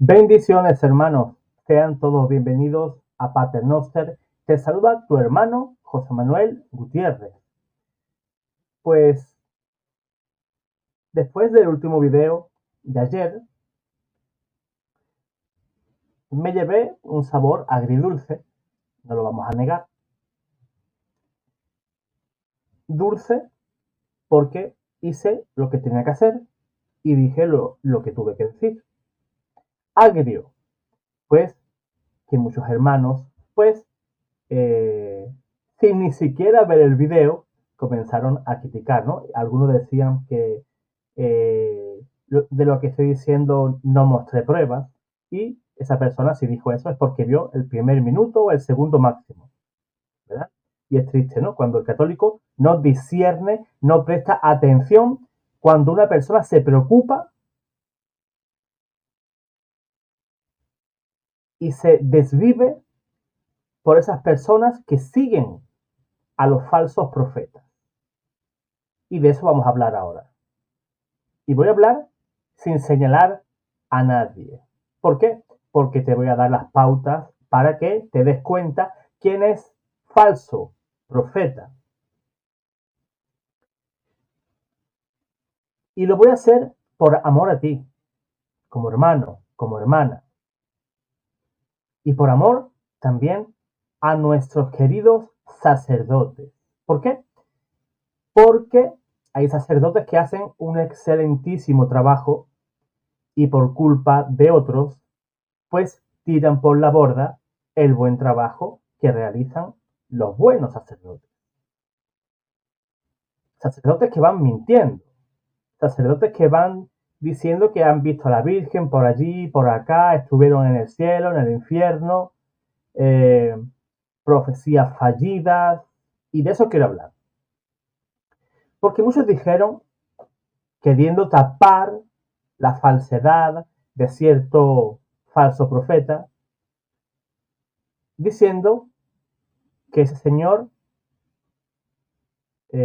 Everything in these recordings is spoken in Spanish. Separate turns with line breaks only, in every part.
Bendiciones, hermanos. Sean todos bienvenidos a Paternoster. Te saluda tu hermano José Manuel Gutiérrez. Pues después del último video de ayer, me llevé un sabor agridulce, no lo vamos a negar. Dulce porque hice lo que tenía que hacer y dije lo que tuve que decir. Agrio, pues que muchos hermanos, pues sin ni siquiera ver el video, comenzaron a criticar, ¿no? Algunos decían que de lo que estoy diciendo no mostré pruebas, y esa persona, si dijo eso, es porque vio el primer minuto o el segundo máximo, ¿verdad? Y es triste, ¿no? Cuando el católico no discierne, no presta atención, cuando una persona se preocupa y se desvive por esas personas que siguen a los falsos profetas. Y de eso vamos a hablar ahora. Y voy a hablar sin señalar a nadie. ¿Por qué? Porque te voy a dar las pautas para que te des cuenta quién es falso profeta. Y lo voy a hacer por amor a ti, como hermano, como hermana. Y por amor también a nuestros queridos sacerdotes. ¿Por qué? Porque hay sacerdotes que hacen un excelentísimo trabajo y por culpa de otros, pues tiran por la borda el buen trabajo que realizan los buenos sacerdotes. Sacerdotes que van mintiendo, sacerdotes que van diciendo que han visto a la Virgen por allí, por acá, estuvieron en el cielo, en el infierno, profecías fallidas, y de eso quiero hablar. Porque muchos dijeron, queriendo tapar la falsedad de cierto falso profeta, diciendo que ese señor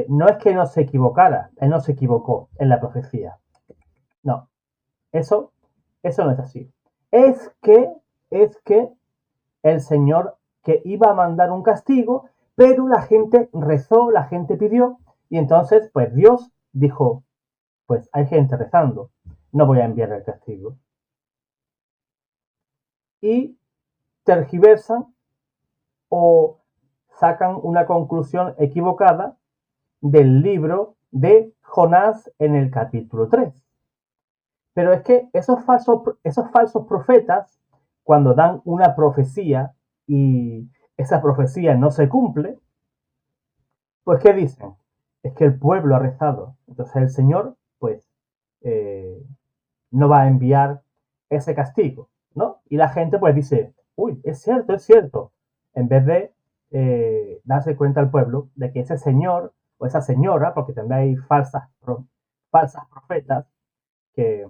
no es que no se equivocara, él no se equivocó en la profecía. No, eso no es así. Es que el Señor que iba a mandar un castigo, pero la gente rezó, la gente pidió, y entonces pues Dios dijo, pues hay gente rezando, no voy a enviar el castigo. Y tergiversan o sacan una conclusión equivocada del libro de Jonás en el capítulo 3. Pero es que esos falsos profetas, cuando dan una profecía y esa profecía no se cumple, pues ¿qué dicen? Es que el pueblo ha rezado. Entonces el Señor, pues, eh, no va a enviar ese castigo, ¿no? Y la gente pues dice, uy, es cierto, es cierto. En vez de darse cuenta al pueblo de que ese señor o esa señora, porque también hay falsas profetas que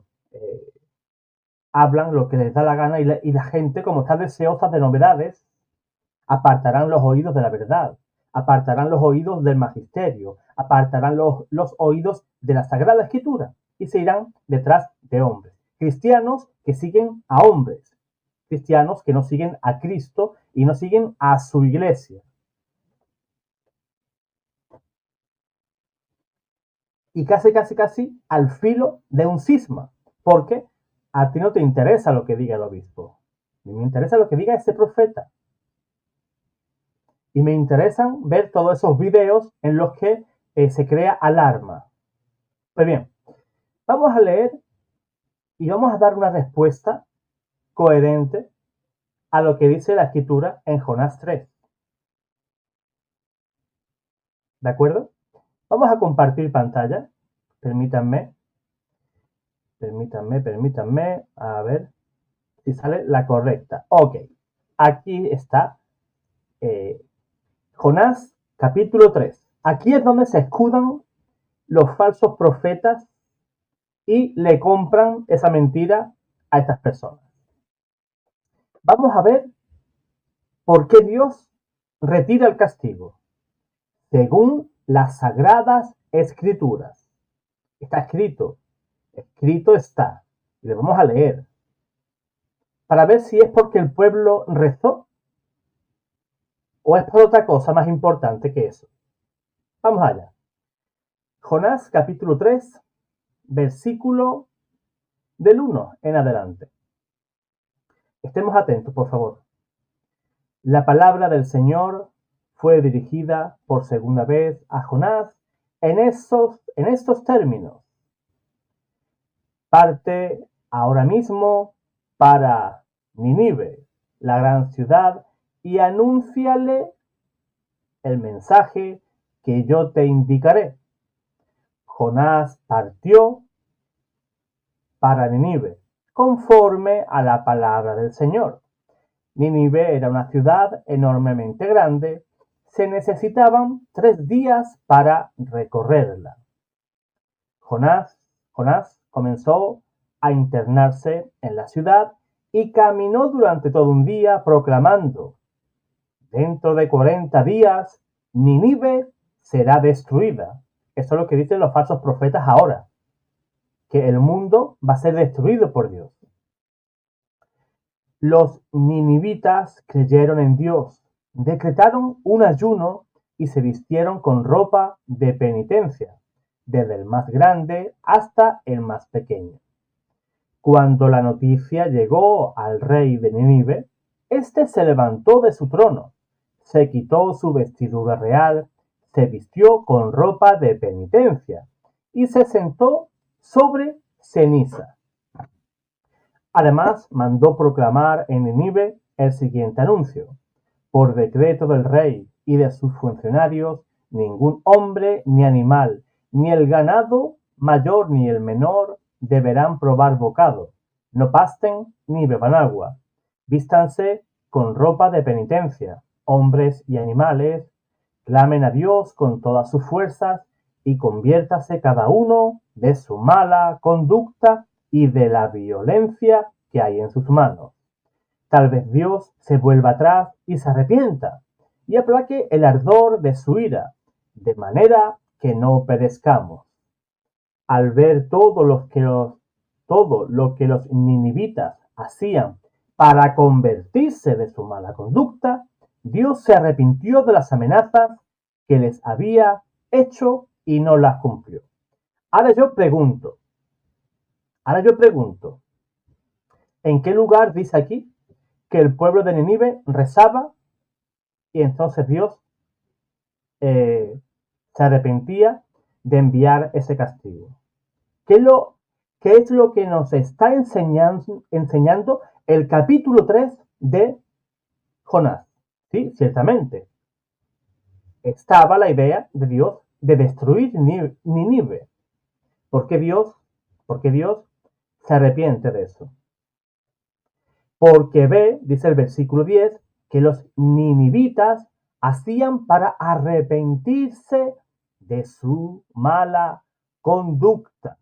hablan lo que les da la gana, y la gente, como está deseosa de novedades, apartarán los oídos de la verdad, apartarán los oídos del magisterio, apartarán los oídos de la Sagrada Escritura y se irán detrás de hombres. Cristianos que siguen a hombres, cristianos que no siguen a Cristo y no siguen a su iglesia. Y casi al filo de un cisma, porque a ti no te interesa lo que diga el obispo, ni me interesa lo que diga ese profeta. Y me interesan ver todos esos videos en los que se crea alarma. Pues bien, vamos a leer y vamos a dar una respuesta coherente a lo que dice la escritura en Jonás 3. ¿De acuerdo? Vamos a compartir pantalla. Permítanme. A ver si sale la correcta. Ok. Aquí está Jonás capítulo 3. Aquí es donde se escudan los falsos profetas y le compran esa mentira a estas personas. Vamos a ver por qué Dios retira el castigo. Según las sagradas escrituras. Está escrito está. Y le vamos a leer. para ver si es porque el pueblo rezó o es por otra cosa más importante que eso. Vamos allá. Jonás capítulo 3, versículo del 1 en adelante. Estemos atentos, por favor. La palabra del Señor fue dirigida por segunda vez a Jonás en estos términos. Parte ahora mismo para Nínive, la gran ciudad, y anúnciale el mensaje que yo te indicaré. Jonás partió para Nínive, conforme a la palabra del Señor. Nínive era una ciudad enormemente grande, se necesitaban 3 días para recorrerla. Jonás comenzó a internarse en la ciudad y caminó durante todo un día proclamando: dentro de 40 días Nínive será destruida. Eso es lo que dicen los falsos profetas ahora, que el mundo va a ser destruido por Dios. Los ninivitas creyeron en Dios, decretaron un ayuno y se vistieron con ropa de penitencia, desde el más grande hasta el más pequeño. Cuando la noticia llegó al rey de Nínive, éste se levantó de su trono, se quitó su vestidura real, se vistió con ropa de penitencia y se sentó sobre ceniza. Además, mandó proclamar en Nínive el siguiente anuncio: por decreto del rey y de sus funcionarios, ningún hombre ni animal, ni el ganado mayor ni el menor, deberán probar bocado, no pasten ni beban agua. Vístanse con ropa de penitencia, hombres y animales, clamen a Dios con todas sus fuerzas y conviértase cada uno de su mala conducta y de la violencia que hay en sus manos. Tal vez Dios se vuelva atrás y se arrepienta y aplaque el ardor de su ira, de manera que no perezcamos. Al ver todo lo que los ninivitas hacían para convertirse de su mala conducta, Dios se arrepintió de las amenazas que les había hecho y no las cumplió. Ahora yo pregunto, ¿en qué lugar dice aquí que el pueblo de Nínive rezaba y entonces Dios se arrepentía de enviar ese castigo? ¿Qué es lo que nos está enseñando el capítulo 3 de Jonás? Sí, ciertamente. Estaba la idea de Dios de destruir Nínive. ¿Por qué Dios se arrepiente de eso? Porque ve, dice el versículo 10, que los ninivitas hacían para arrepentirse de su mala conducta.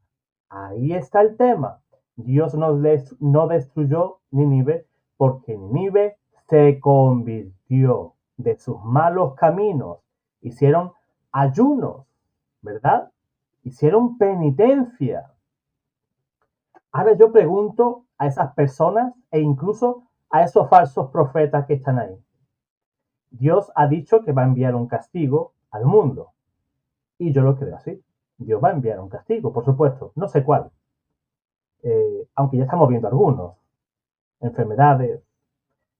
Ahí está el tema. Dios no destruyó Nínive porque Nínive se convirtió de sus malos caminos. Hicieron ayunos, ¿verdad? Hicieron penitencia. Ahora yo pregunto a esas personas e incluso a esos falsos profetas que están ahí. Dios ha dicho que va a enviar un castigo al mundo. Y yo lo creo así. Dios va a enviar un castigo, por supuesto. No sé cuál. Aunque ya estamos viendo algunos. Enfermedades,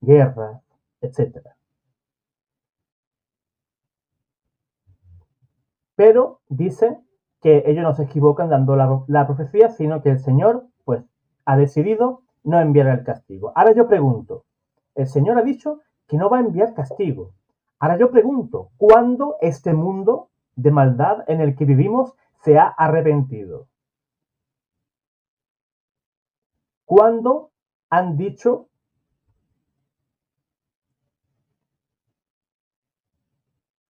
guerras, etc. Pero dice que ellos no se equivocan dando la profecía, sino que el Señor pues ha decidido no enviar el castigo. Ahora yo pregunto, el Señor ha dicho que no va a enviar castigo. Ahora yo pregunto, ¿cuándo este mundo de maldad en el que vivimos se ha arrepentido? ¿Cuándo han dicho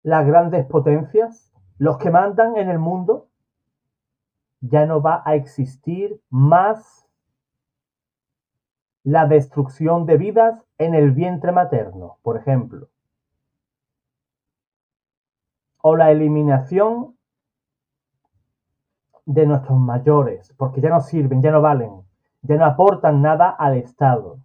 las grandes potencias, los que mandan en el mundo, ya no va a existir más la destrucción de vidas en el vientre materno, por ejemplo, o la eliminación de nuestros mayores, porque ya no sirven, ya no valen, ya no aportan nada al Estado?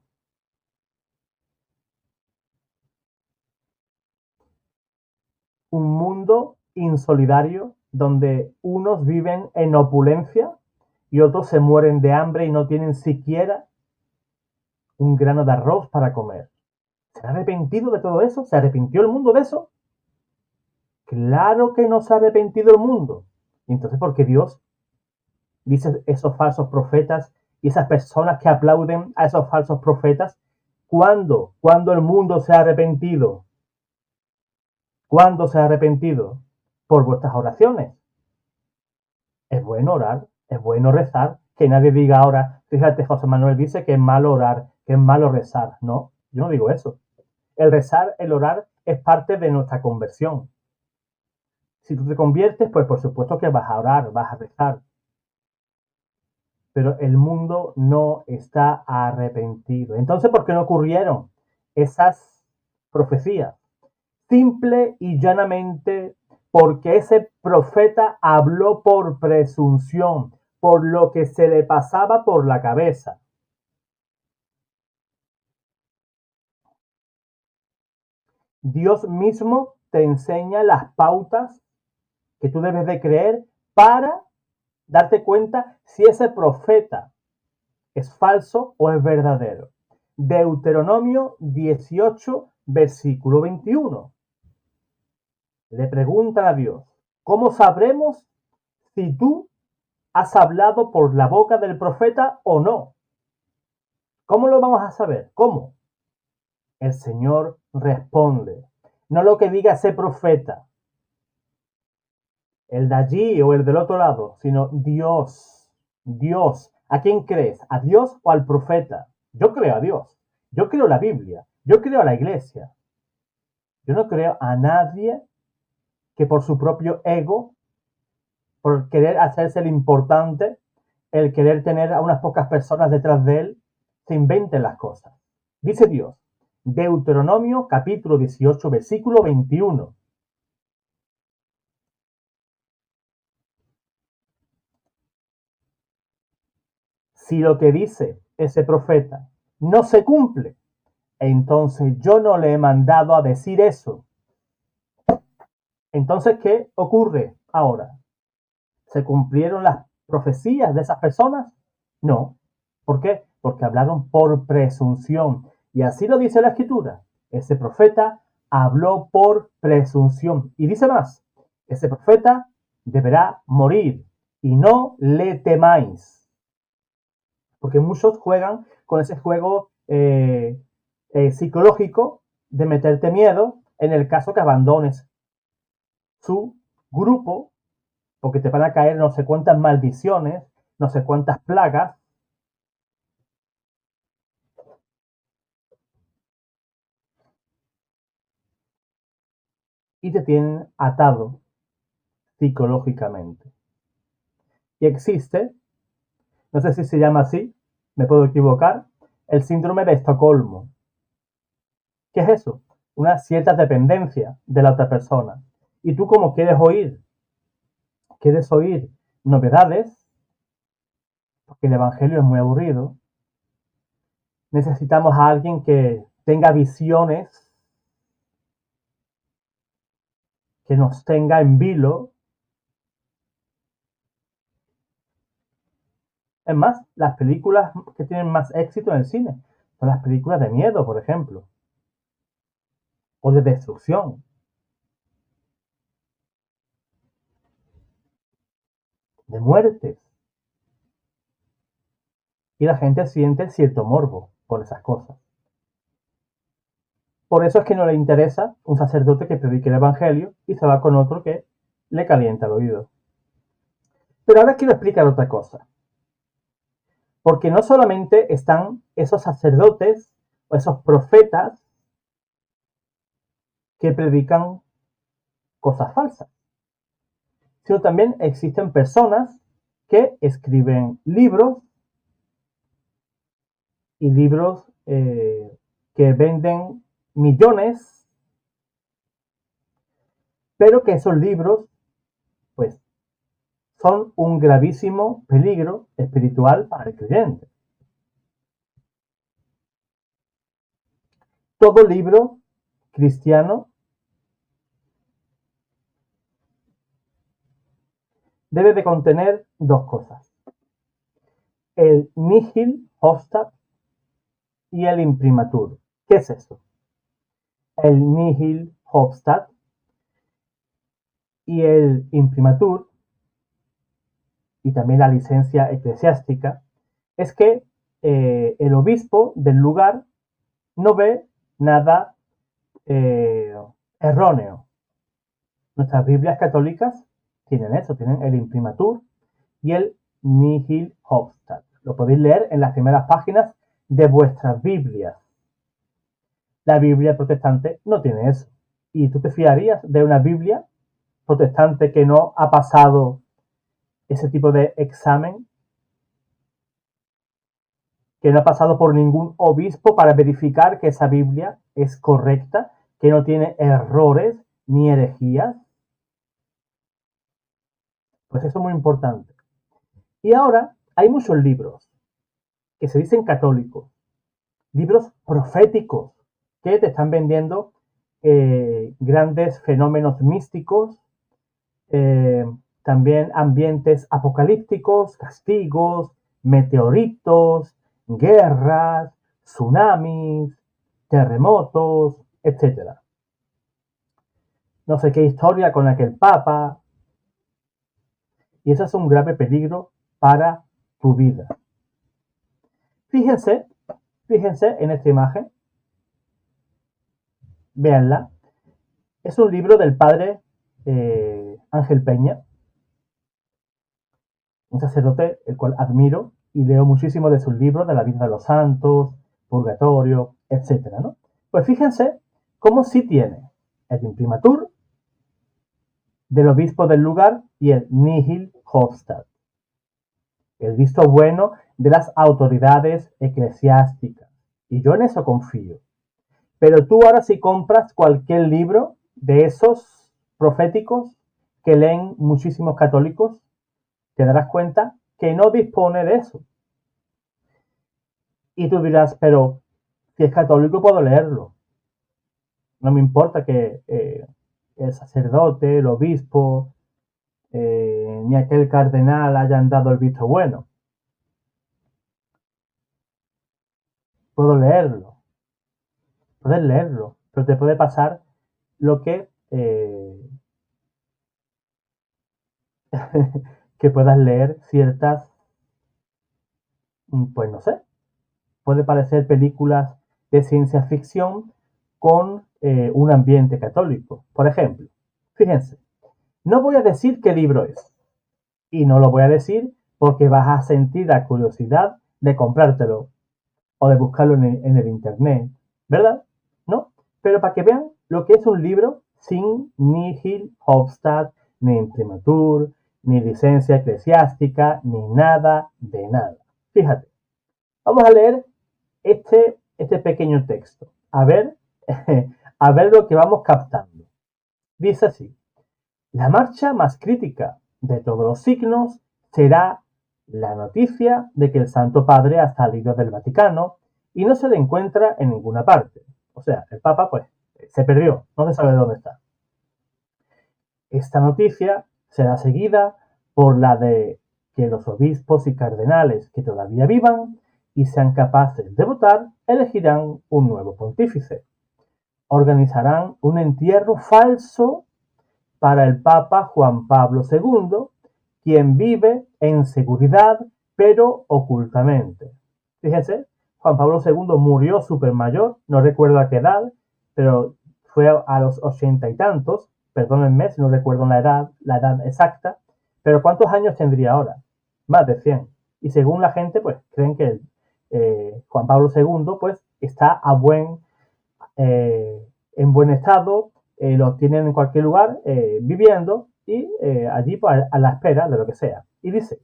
un mundo insolidario donde unos viven en opulencia y otros se mueren de hambre y no tienen siquiera un grano de arroz para comer. ¿Se ha arrepentido de todo eso? ¿Se arrepintió el mundo de eso? Claro que no se ha arrepentido el mundo. Y entonces, ¿por qué Dios dice esos falsos profetas y esas personas que aplauden a esos falsos profetas? ¿Cuándo? ¿Cuándo el mundo se ha arrepentido? ¿Cuándo se ha arrepentido? Por vuestras oraciones. Es bueno orar, es bueno rezar. Que nadie diga ahora, fíjate, José Manuel dice que es malo orar, que es malo rezar. No, yo no digo eso. El rezar, el orar es parte de nuestra conversión. Si tú te conviertes, pues por supuesto que vas a orar, vas a rezar. Pero el mundo no está arrepentido. Entonces, ¿por qué no ocurrieron esas profecías? Simple y llanamente porque ese profeta habló por presunción, por lo que se le pasaba por la cabeza. Dios mismo te enseña las pautas que tú debes de creer para darte cuenta si ese profeta es falso o es verdadero. Deuteronomio 18, versículo 21. Le preguntan a Dios, ¿cómo sabremos si tú has hablado por la boca del profeta o no? ¿Cómo lo vamos a saber? ¿Cómo? El Señor responde, no lo que diga ese profeta, el de allí o el del otro lado, sino Dios. Dios. ¿A quién crees? ¿A Dios o al profeta? Yo creo a Dios. Yo creo la Biblia. Yo creo a la iglesia. Yo no creo a nadie que por su propio ego, por querer hacerse el importante, el querer tener a unas pocas personas detrás de él, se inventen las cosas. Dice Dios, Deuteronomio capítulo 18, versículo 21. Si lo que dice ese profeta no se cumple, entonces yo no le he mandado a decir eso. Entonces, ¿qué ocurre ahora? ¿Se cumplieron las profecías de esas personas? No. ¿Por qué? Porque hablaron por presunción. Y así lo dice la escritura. Ese profeta habló por presunción. Y dice más, ese profeta deberá morir y no le temáis. Porque muchos juegan con ese juego psicológico de meterte miedo en el caso que abandones su grupo, porque te van a caer no sé cuántas maldiciones, no sé cuántas plagas. Y te tienen atado psicológicamente. Y existe, no sé si se llama así, me puedo equivocar, el síndrome de Estocolmo. ¿Qué es eso? Una cierta dependencia de la otra persona. Y tú como quieres oír novedades, porque el Evangelio es muy aburrido, necesitamos a alguien que tenga visiones, que nos tenga en vilo. Es más, las películas que tienen más éxito en el cine son las películas de miedo, por ejemplo, o de destrucción, de muertes. Y la gente siente cierto morbo por esas cosas. Por eso es que no le interesa un sacerdote que predique el Evangelio y se va con otro que le calienta el oído. Pero ahora quiero explicar otra cosa. Porque no solamente están esos sacerdotes o esos profetas que predican cosas falsas, sino también existen personas que escriben libros y libros que venden millones, pero que esos libros pues son un gravísimo peligro espiritual para el creyente. Todo libro cristiano debe de contener dos cosas: el Nihil Hofstadt y el Imprimatur. ¿Qué es eso? El Nihil Hofstadt y el Imprimatur, y también la licencia eclesiástica, es que el obispo del lugar no ve nada erróneo. Nuestras Biblias católicas tienen eso, tienen el Imprimatur y el Nihil Hofstadt. Lo podéis leer en las primeras páginas de vuestras Biblias. La Biblia protestante no tiene eso. ¿Y tú te fiarías de una Biblia protestante que no ha pasado ese tipo de examen? Que no ha pasado por ningún obispo para verificar que esa Biblia es correcta, que no tiene errores ni herejías. Pues eso es muy importante. Y ahora hay muchos libros que se dicen católicos, libros proféticos, que te están vendiendo grandes fenómenos místicos, también ambientes apocalípticos, castigos, meteoritos, guerras, tsunamis, terremotos, etc. No sé qué historia con aquel papa. Y eso es un grave peligro para tu vida. Fíjense en esta imagen. Véanla. Es un libro del padre Ángel Peña, un sacerdote el cual admiro y leo muchísimo de sus libros, de la vida de los santos, purgatorio, etc., ¿no? Pues fíjense cómo sí tiene el Imprimatur del obispo del lugar y el Nihil Hofstadt, el visto bueno de las autoridades eclesiásticas. Y yo en eso confío. Pero tú ahora si compras cualquier libro de esos proféticos que leen muchísimos católicos, te darás cuenta que no dispone de eso. Y tú dirás, pero si es católico puedo leerlo. No me importa que el sacerdote, el obispo, ni aquel cardenal hayan dado el visto bueno. Puedo leerlo. Puedes leerlo, pero te puede pasar lo que que puedas leer ciertas, pues no sé, puede parecer películas de ciencia ficción con un ambiente católico. Por ejemplo, fíjense, no voy a decir qué libro es, y no lo voy a decir porque vas a sentir la curiosidad de comprártelo o de buscarlo en el internet, ¿verdad? ¿No? Pero para que vean lo que es un libro sin Nihil Hofstadt, ni Imprimatur, ni licencia eclesiástica, ni nada de nada. Fíjate, vamos a leer este pequeño texto. A ver, a ver lo que vamos captando. Dice así: la marcha más crítica de todos los signos será la noticia de que el Santo Padre ha salido del Vaticano y no se le encuentra en ninguna parte. O sea, el Papa, pues, se perdió, no se sabe dónde está. Esta noticia será seguida por la de que los obispos y cardenales que todavía vivan y sean capaces de votar elegirán un nuevo pontífice. Organizarán un entierro falso para el Papa Juan Pablo II, quien vive en seguridad pero ocultamente. Fíjense, Juan Pablo II murió súper mayor, no recuerdo a qué edad, pero fue a los 80 y tantos, perdónenme si no recuerdo la edad exacta, pero ¿cuántos años tendría ahora? Más de 100. Y según la gente, pues creen que Juan Pablo II pues está en buen estado, los tienen en cualquier lugar viviendo y allí pues, a la espera de lo que sea. Y dice,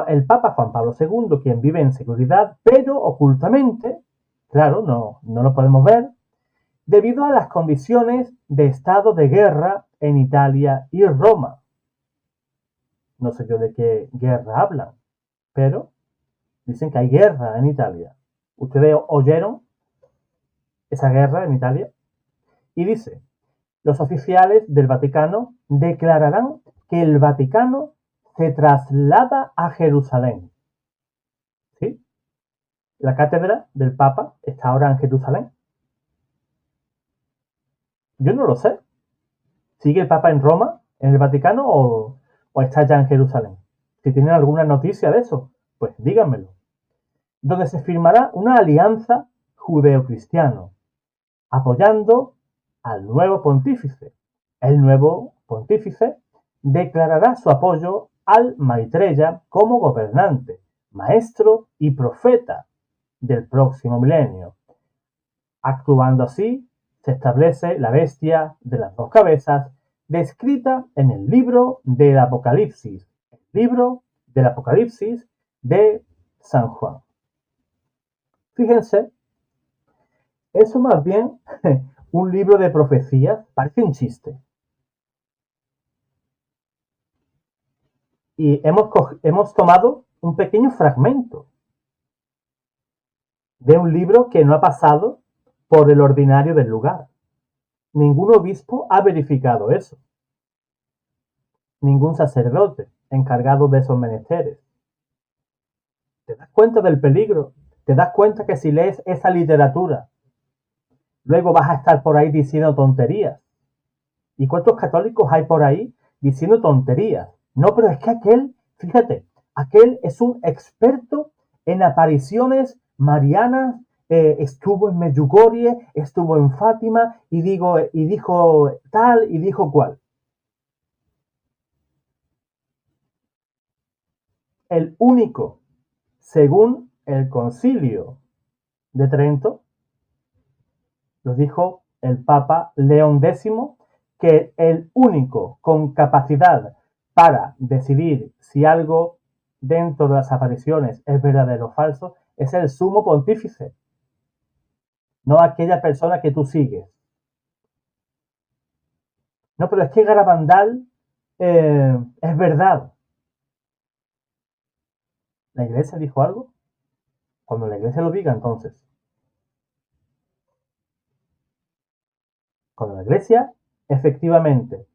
el Papa Juan Pablo II, quien vive en seguridad, pero ocultamente, claro, no lo podemos ver, debido a las condiciones de estado de guerra en Italia y Roma. No sé yo de qué guerra hablan, pero dicen que hay guerra en Italia. ¿Ustedes oyeron esa guerra en Italia? Y dice, los oficiales del Vaticano declararán que el Vaticano se traslada a Jerusalén. ¿Sí? La cátedra del Papa está ahora en Jerusalén. Yo no lo sé. ¿Sigue el Papa en Roma, en el Vaticano, o está ya en Jerusalén? Si tienen alguna noticia de eso, pues díganmelo. Donde se firmará una alianza judeo-cristiano, apoyando al nuevo pontífice. El nuevo pontífice declarará su apoyo al Maitreya como gobernante, maestro y profeta del próximo milenio. Actuando así, se establece la bestia de las dos cabezas descrita en el libro del Apocalipsis, de San Juan. Fíjense, eso más bien un libro de profecías, parece un chiste. Y hemos tomado un pequeño fragmento de un libro que no ha pasado por el ordinario del lugar. Ningún obispo ha verificado eso. Ningún sacerdote encargado de esos menesteres. ¿Te das cuenta del peligro? ¿Te das cuenta que si lees esa literatura, luego vas a estar por ahí diciendo tonterías? ¿Y cuántos católicos hay por ahí diciendo tonterías? No, pero es que fíjate, aquel es un experto en apariciones marianas, estuvo en Medjugorje, estuvo en Fátima y dijo tal y dijo cual. El único, según el Concilio de Trento, lo dijo el Papa León X, que el único con capacidad para decidir si algo dentro de las apariciones es verdadero o falso es el sumo pontífice, no aquella persona que tú sigues. No, pero es que Garabandal es verdad. ¿La iglesia dijo algo? Cuando la iglesia lo diga, entonces. Cuando la iglesia efectivamente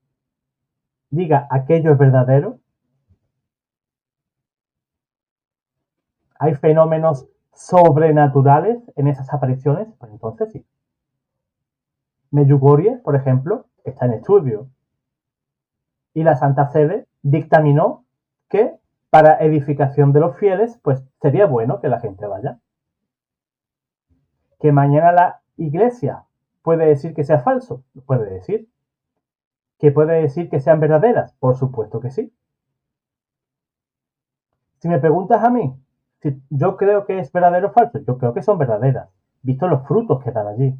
diga aquello es verdadero, hay fenómenos sobrenaturales en esas apariciones, pues entonces sí. Medjugorje, por ejemplo, está en estudio. Y la Santa Sede dictaminó que para edificación de los fieles, pues sería bueno que la gente vaya. Que mañana la iglesia puede decir que sea falso, puede decir. Que puede decir que sean verdaderas, por supuesto que sí. Si me preguntas a mí, si yo creo que es verdadero o falso, yo creo que son verdaderas, visto los frutos que dan allí.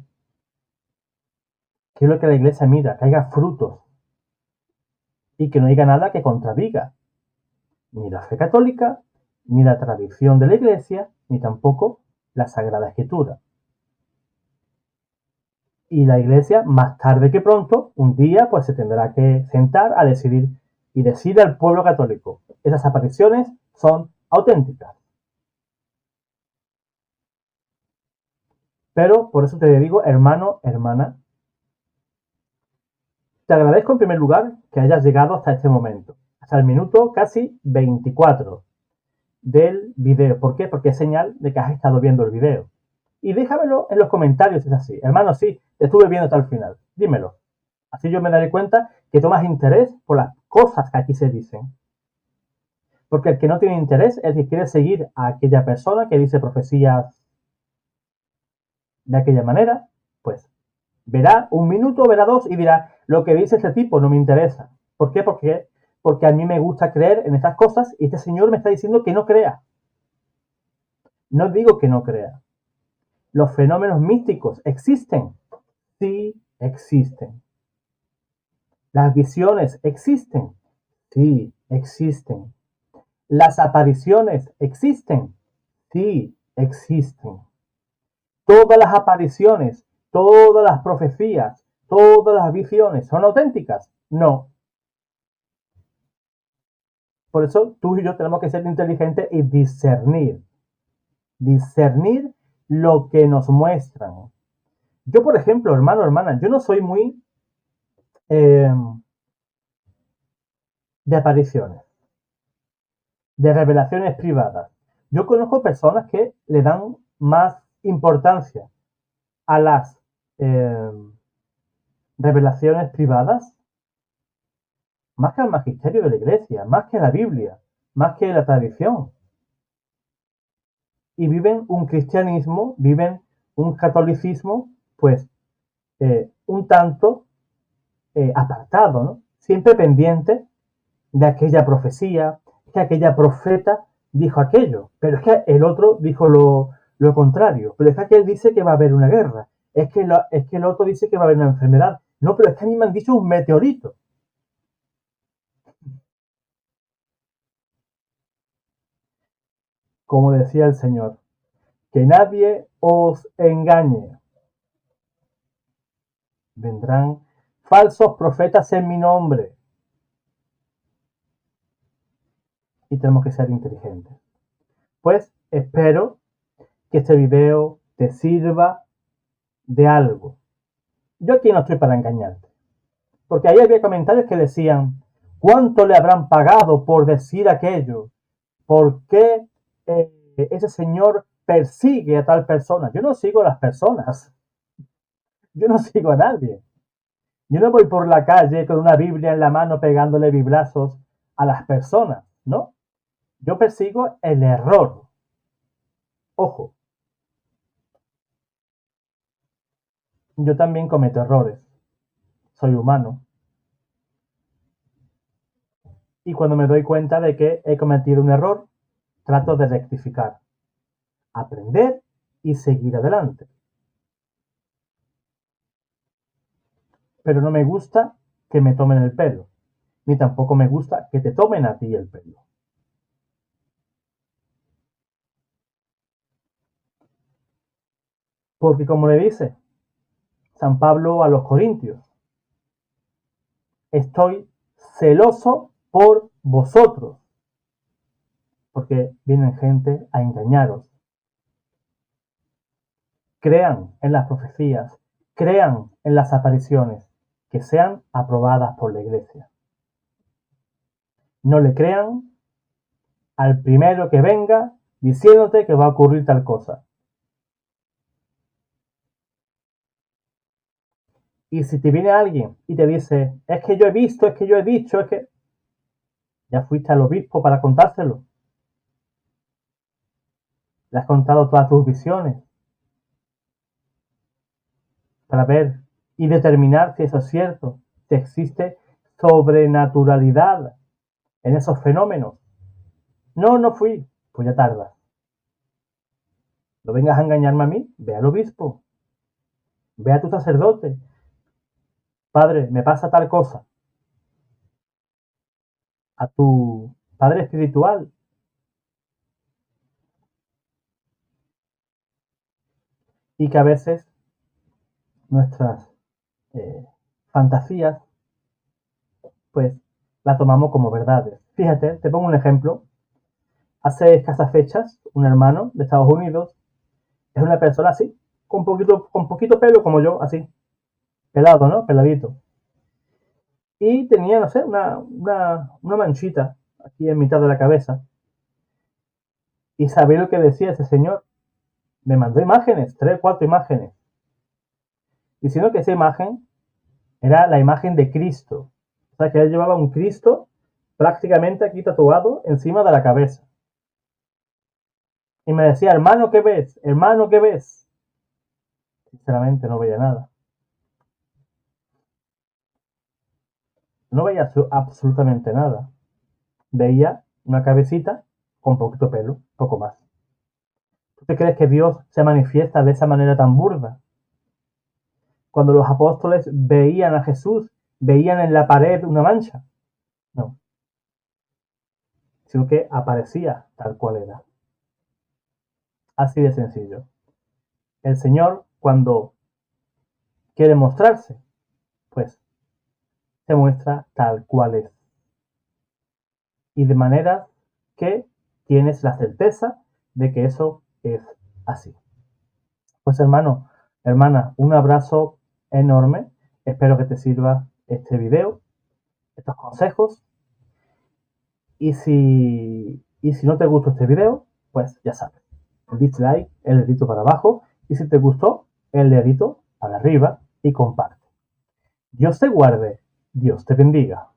Quiero que la iglesia mira, que haya frutos y que no diga nada que contradiga ni la fe católica, ni la tradición de la iglesia, ni tampoco la Sagrada Escritura. Y la iglesia, más tarde que pronto, un día, pues se tendrá que sentar a decidir y decir al pueblo católico, esas apariciones son auténticas. Pero por eso te digo, hermano, hermana, te agradezco en primer lugar que hayas llegado hasta este momento, hasta el minuto casi 24 del video. ¿Por qué? Porque es señal de que has estado viendo el video. Y déjamelo en los comentarios si es así. Hermano, sí, te estuve viendo hasta el final. Dímelo. Así yo me daré cuenta que tomas interés por las cosas que aquí se dicen. Porque el que no tiene interés es el que quiere seguir a aquella persona que dice profecías de aquella manera, pues verá un minuto, verá dos y dirá, lo que dice este tipo no me interesa. ¿Por qué? Porque a mí me gusta creer en estas cosas y este señor me está diciendo que no crea. No digo que no crea. ¿Los fenómenos místicos existen? Sí, existen. ¿Las visiones existen? Sí, existen. ¿Las apariciones existen? Sí, existen. Todas las apariciones, todas las profecías, todas las visiones son auténticas. No. Por eso tú y yo tenemos que ser inteligentes y discernir lo que nos muestran. Yo, por ejemplo, hermano, hermana, yo no soy muy de apariciones, de revelaciones privadas. Yo conozco personas que le dan más importancia a las revelaciones privadas, más que al magisterio de la Iglesia, más que a la Biblia, más que a la tradición. Y viven un cristianismo, viven un catolicismo, pues un tanto apartado, ¿no? Siempre pendiente de aquella profecía, que aquella profeta dijo aquello, pero es que el otro dijo lo contrario, pero es que aquel dice que va a haber una guerra, es que el otro dice que va a haber una enfermedad, no, pero es que a mí me han dicho un meteorito. Como decía el Señor, que nadie os engañe. Vendrán falsos profetas en mi nombre. Y tenemos que ser inteligentes. Pues espero que este video te sirva de algo. Yo aquí no estoy para engañarte. Porque ahí había comentarios que decían, ¿cuánto le habrán pagado por decir aquello? ¿Por qué ese señor persigue a tal persona? Yo no sigo a las personas. Yo no sigo a nadie. Yo no voy por la calle con una Biblia en la mano pegándole biblazos a las personas, ¿no? Yo persigo el error. Ojo, yo también cometo errores. Soy humano. Y cuando me doy cuenta de que he cometido un error, trato de rectificar, aprender y seguir adelante. Pero no me gusta que me tomen el pelo, ni tampoco me gusta que te tomen a ti el pelo. Porque como le dice San Pablo a los Corintios, estoy celoso por vosotros, porque vienen gente a engañaros. Crean en las profecías, crean en las apariciones, que sean aprobadas por la Iglesia. No le crean al primero que venga diciéndote que va a ocurrir tal cosa. Y si te viene alguien y te dice, es que yo he visto, es que yo he dicho, es que ya fuiste al obispo para contárselo. Le has contado todas tus visiones para ver y determinar si eso es cierto, si existe sobrenaturalidad en esos fenómenos. No, no fui. Pues ya tardas. No vengas a engañarme a mí, ve al obispo, ve a tu sacerdote. Padre, me pasa tal cosa. A tu padre espiritual. Y que a veces nuestras fantasías, pues las tomamos como verdades. Fíjate, te pongo un ejemplo. Hace escasas fechas, un hermano de Estados Unidos es una persona así, con poquito pelo como yo, así, pelado, ¿no? Peladito. Y tenía, no sé, una manchita aquí en mitad de la cabeza. Y sabía lo que decía ese señor. Me mandó imágenes, 3, 4 imágenes. Diciendo que esa imagen era la imagen de Cristo. O sea, que él llevaba un Cristo prácticamente aquí tatuado encima de la cabeza. Y me decía, hermano, ¿qué ves? Hermano, ¿qué ves? Sinceramente no veía nada. No veía absolutamente nada. Veía una cabecita con poquito pelo, poco más. ¿Tú te crees que Dios se manifiesta de esa manera tan burda? Cuando los apóstoles veían a Jesús, veían en la pared una mancha. No, sino que aparecía tal cual era. Así de sencillo. El Señor, cuando quiere mostrarse, pues se muestra tal cual es. Y de manera que tienes la certeza de que eso es así. Pues hermano, hermana, un abrazo enorme. Espero que te sirva este video, estos consejos. Y si no te gustó este video, pues ya sabes, el dislike, el dedito para abajo, y si te gustó, el dedito para arriba y comparte. Dios te guarde, Dios te bendiga.